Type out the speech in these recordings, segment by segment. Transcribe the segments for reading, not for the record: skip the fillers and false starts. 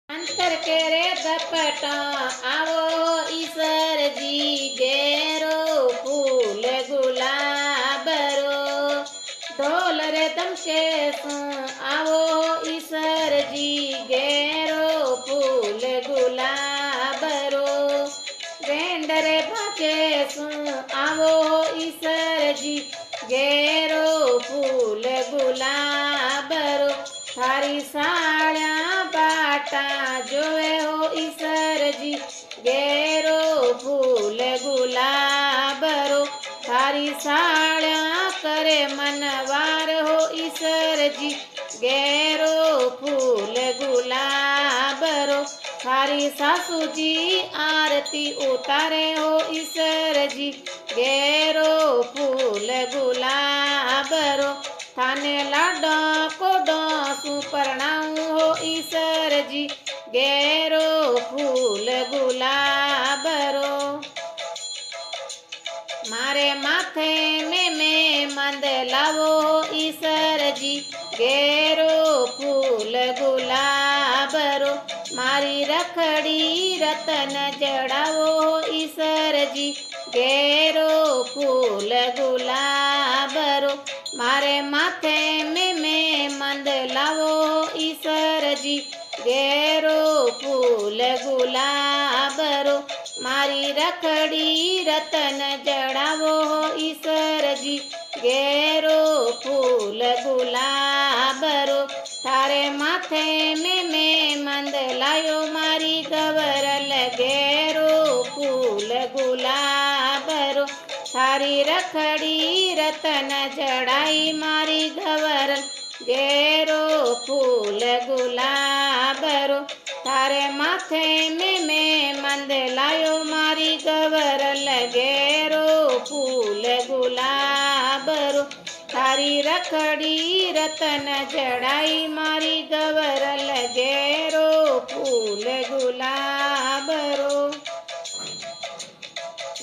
अंतर के रे दपटा आवो ईसर जी गेरो फूल गुलाब रो ढोल रे दमके आवो ईसर जी गेरो फूल गुलाब रो गेंड रे बाजे आवो ईसर जी गेरो फूल गुलाब रो थारी साड़िया बाटा जोए हो ईसर जी गेरो फूल गुलाब रो थारी साड़िया करे मनवार हो ईसर जी गेरो फूल गुलाब रो थारी सासू जी आरती उतारे हो ईसर जी गेरो फूल गुलाब रो थाने लाडो कोडो सुपरणाऊ हो ईसर जी गेरो फूल गुलाब रो मारे माथे में मंद लावो ईसर जी गेरो फूल गुलाब रो मारी रखड़ी रतन जड़ावो ईसर जी गेरो फूल गुलाब रो मारे माथे में मंद लावो ईसर जी गेरो फूल गुलाब रो मारी रखड़ी रतन जड़ावो ईसर जी गेरो फूल गुलाब रो थारे माथे में मंद लायो मारी गवरल गेरो फूल गुलाब रो थारी रखड़ी रतन जड़ाई मारी गवरल गेरो फूल गुलाब रो थारे माथे में मंद लायो मारी गवरल गेरो फूल गुलाब रो थारी रखड़ी रतन जड़ाई मारी गवरल गेरो फूल गुलाब रो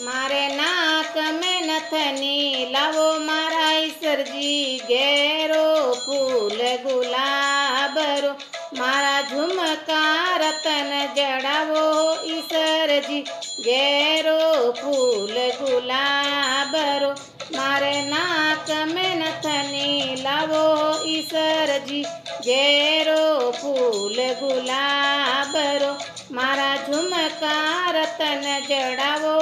मारे नाक में नथनी लावो मारा ईसर जी गेरो फूल गुलाब रो मारा झुमका रतन जड़ावो ईसर जी गेरो फूल गुलाब रो मारे नाक में नथनी लावो ईसर जी गेरो फूल गुलाब रो मारा झुमका रतन जड़ावो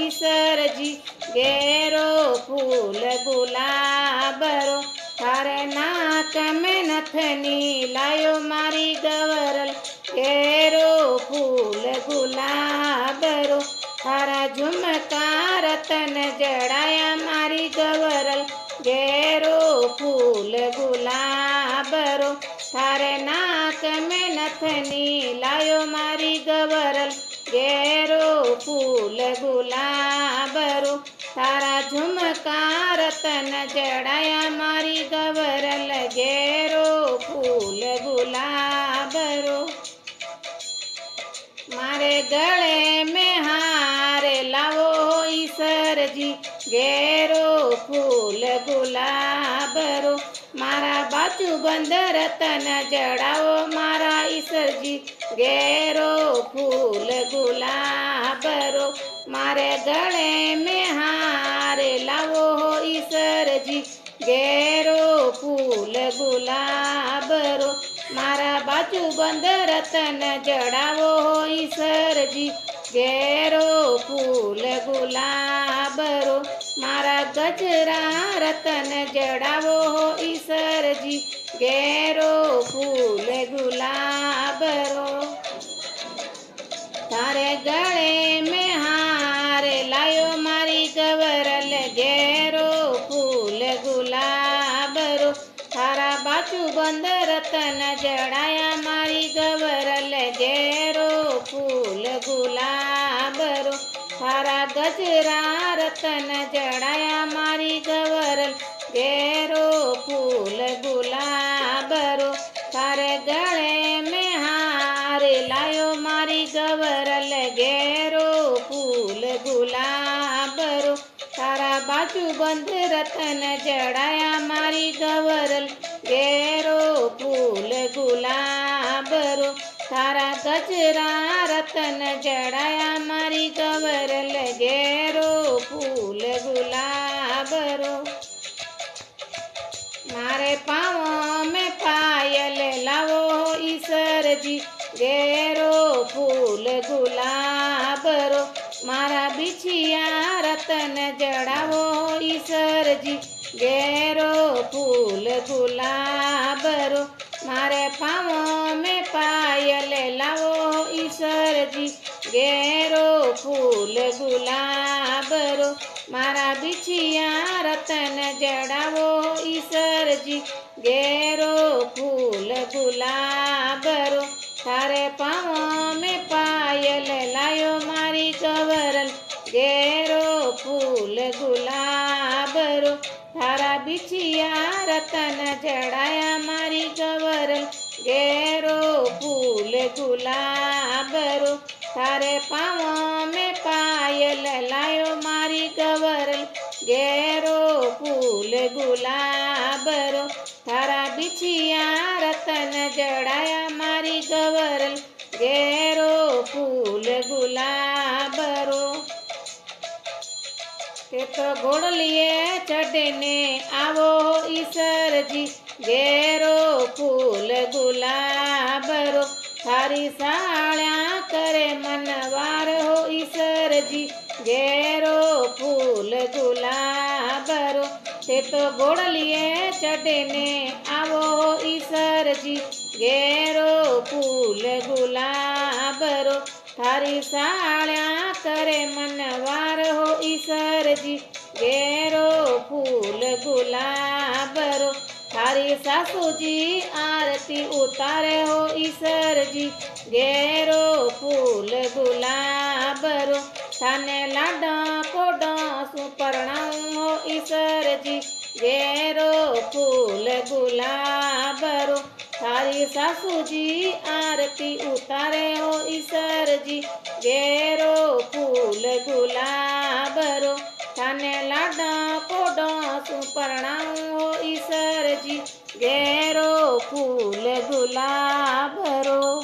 ईसर जी गेरो फूल गुलाब रो थारे नाक में नथनी लायो मारी गवरल गेरो फूल गुलाब रो थारा झुमका रतन जड़ाया मारी गवरल गेरो फूल गुलाब रो थारे नाक में नथनी लायो मारी गवरल गेरो फूल गुलाब रो थारा झुमका रतन जड़ाया मारी गवरल गेरो फूल गुलाब रो मारे गले में हार लावो ईसर जी गेरो फूल गुलाब रो मारा बाजू बंद रतन जड़ाओ मारा ईसर जी गेरो फूल गुलाब रो मारे गले में हार लावो ईसर जी गेरो फूल गुलाब रो मारा बाजू बंद रतन जड़ावो ईसर जी गेरो फूल गुलाब रो मारा गजरा रतन जड़ावो ईसर जी गेरो फूल गुलाब रो थारे गले में हार लायो मारी गवरल गेरो फूल गुलाब रो थारा बाजू बंद रतन जड़ाया मारी गवरल गेरो फूल गुलाब रो थारा गजरा रतन जड़ाया मारी गवरल गेरो फूल गुलाब रो थारे गले में हार लायो मारी गवरल गेरो फूल गुलाब रो थारा बाजू बंद रतन जड़ाया मारी गवरल गेरो फूल गुलाब रो थारा गजरा रतन जड़ाया मारी गवरल घेरो फूल गुलाब रो। मारे पाँव में पायल लावो ईश्वर जी घेरो फूल गुलाब रो। मारा बिछिया रतन जड़ावो ईश्वर जी घेरो फूल गुलाब रो। मारे पाँव में पायल लावो ईश्वर जी घेरो फूल गुलाब रो। मारा बिछिया रतन जड़ावो ईश्वर जी घेरो फूल गुलाब रो। थारे पाँव में पायल लायो मारी गवरल घेरो फूल गुलाब रो। थारा बिछिया रतन जड़ाया मारी गवरल घेरो फूल गुलाब रो। थारे पाँव में पायल लायो मारी गवरल घेरो फूल गुलाब रो। थारा बिछिया रतन जड़ाया मारी गवरल घेरो फूल गुलाब रो। ते तो घोड़लिए चढ़ने आवो ईश्वर जी घेरो फूल गुलाब रो। थारी साळ्या करे मनवार हो ईश्वर जी घेरो फूल गुलाब रो। ते तो घोड़लिए चढ़ने आवो ईश्वर जी घेरो फूल गुलाब रो। थारी साळ्या करे मनवार हो ईश्वर जी घेरो फूल गुलाब रो। थारी सासू जी आरती उतारे हो ईश्वर जी घेरो फूल गुलाब रो। थाने लाडा कोडा सु परणाऊं हो ईश्वर जी घेरो फूल गुलाब रो। थारी सासू जी आरती उतारे हो ईश्वर जी घेरो फूल गुलाब रो। थाने लाडा कोडा सु परणाऊं हो ईश्वर जी घेरो फूल गुलाब रो।